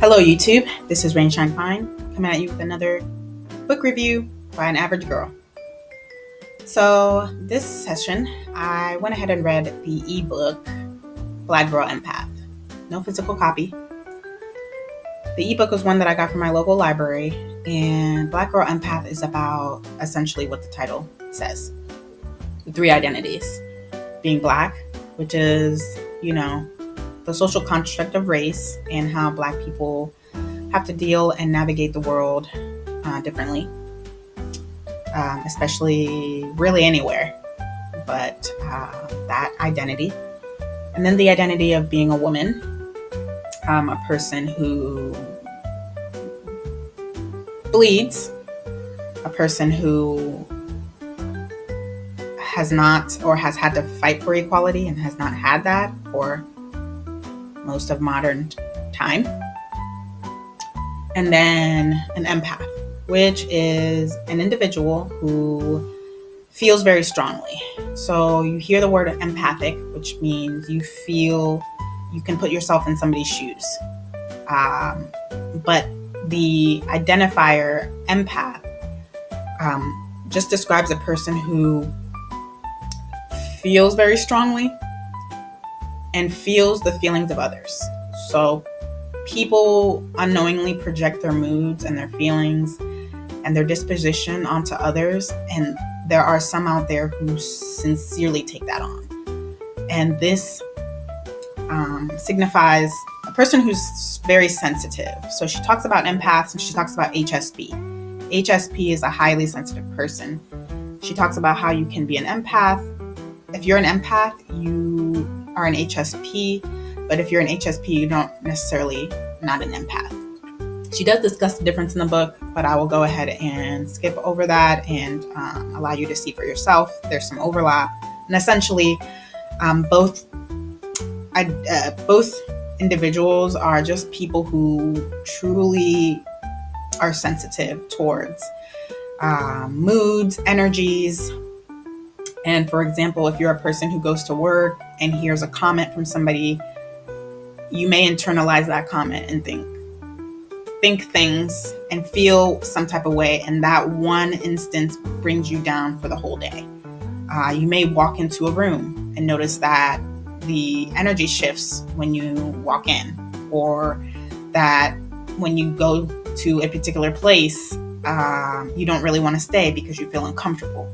Hello, YouTube. This is Rainshine Fine coming at you with another book review by an average girl. So, this session, I went ahead and read the ebook Black Girl Empath. No physical copy. The ebook was one that I got from my local library, and Black Girl Empath is about essentially what the title says: the three identities. Being Black, which is, the social construct of race and how Black people have to deal and navigate the world differently, especially really anywhere, but that identity. And then the identity of being a woman, a person who bleeds, a person who has not or has had to fight for equality and has not had that for most of modern time. And then an empath, which is an individual who feels very strongly. So you hear the word empathic, which means you feel you can put yourself in somebody's shoes. But the identifier empath just describes a person who feels very strongly and feels the feelings of others. So people unknowingly project their moods and their feelings and their disposition onto others, and there are some out there who sincerely take that on. And this signifies a person who's very sensitive. So she talks about empaths and she talks about HSP. HSP is a highly sensitive person. She talks about how you can be an empath. If you're an empath, you are an HSP, but if you're an HSP, you don't necessarily not an empath. She does discuss the difference in the book, but I will go ahead and skip over that and allow you to see for yourself. There's some overlap, and essentially, both individuals are just people who truly are sensitive towards moods, energies. And for example, if you're a person who goes to work and hears a comment from somebody, you may internalize that comment and think things and feel some type of way. And that one instance brings you down for the whole day. You may walk into a room and notice that the energy shifts when you walk in, or that when you go to a particular place, you don't really want to stay because you feel uncomfortable.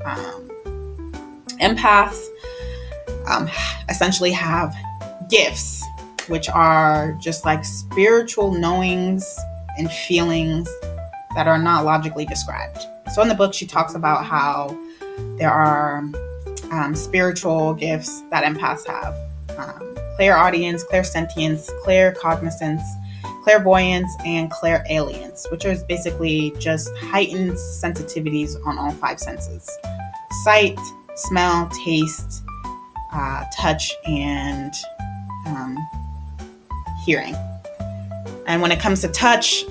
Empaths essentially have gifts, which are just like spiritual knowings and feelings that are not logically described. So in the book, she talks about how there are spiritual gifts that empaths have. Clairaudience, clairsentience, claircognizance, clairvoyance, and clairalience, which is basically just heightened sensitivities on all five senses: sight, smell, taste, touch, and hearing. And when it comes to touch,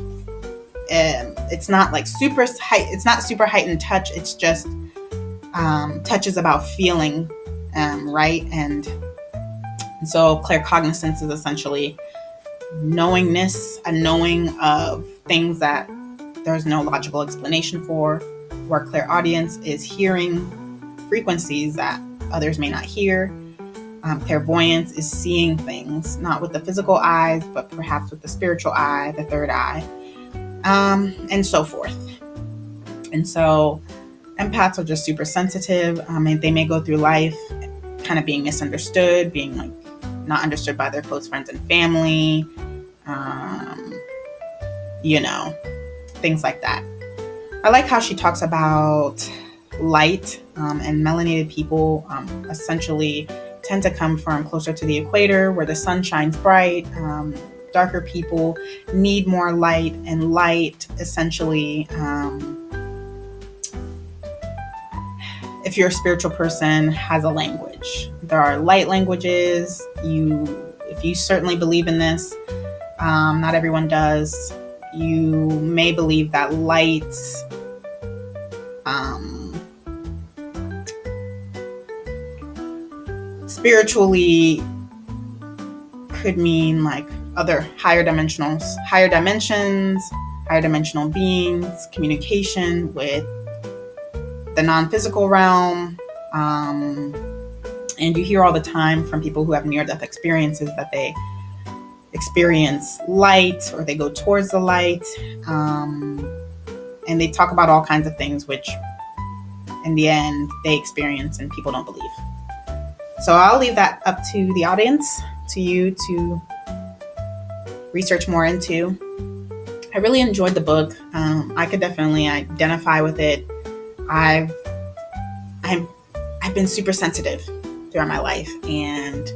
it's not like super heightened touch. It's just touch is about feeling, right? And so claircognizance is essentially knowingness, a knowing of things that there's no logical explanation for, where clairaudience is hearing frequencies that others may not hear. Clairvoyance is seeing things, not with the physical eyes, but perhaps with the spiritual eye, the third eye, and so forth. And so empaths are just super sensitive. And they may go through life kind of being misunderstood, being like not understood by their close friends and family, things like that. I like how she talks about light and melanated people essentially tend to come from closer to the equator where the sun shines bright. Darker people need more light, and light essentially, if you're a spiritual person, has a language. There are light languages. If you certainly believe in this, not everyone does. You may believe that light spiritually could mean like other higher dimensions, higher dimensional beings, communication with the non-physical realm. And you hear all the time from people who have near-death experiences that they experience light, or they go towards the light. And they talk about all kinds of things, which in the end they experience and people don't believe. So I'll leave that up to the audience, to you to research more into. I really enjoyed the book. I could definitely identify with it. I've been super sensitive throughout my life, and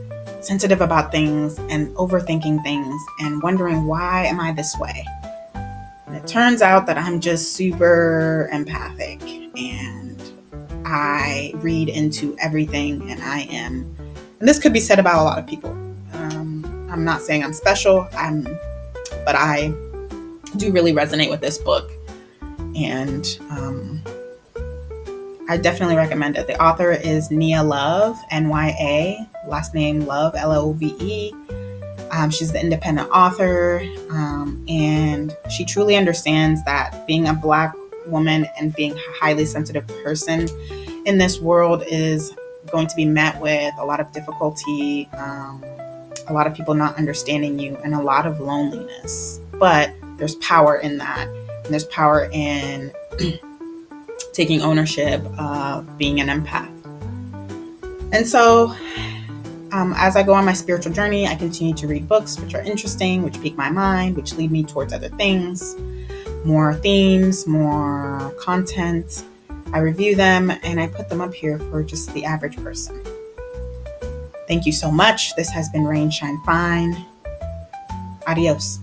sensitive about things and overthinking things and wondering, why am I this way? And it turns out that I'm just super empathic, and I read into everything, and this could be said about a lot of people. I'm not saying I'm special, but I do really resonate with this book, and I definitely recommend it. The author is Nia Love, Nya, last name Love, Love. She's the independent author, and she truly understands that being a Black woman and being a highly sensitive person in this world is going to be met with a lot of difficulty, a lot of people not understanding you, and a lot of loneliness. But there's power in that, and there's power in taking ownership of being an empath. And so as I go on my spiritual journey, I continue to read books which are interesting, which pique my mind, which lead me towards other things, more themes, more content. I review them and I put them up here for just the average person. Thank you so much. This has been Rain Shine Fine. Adios.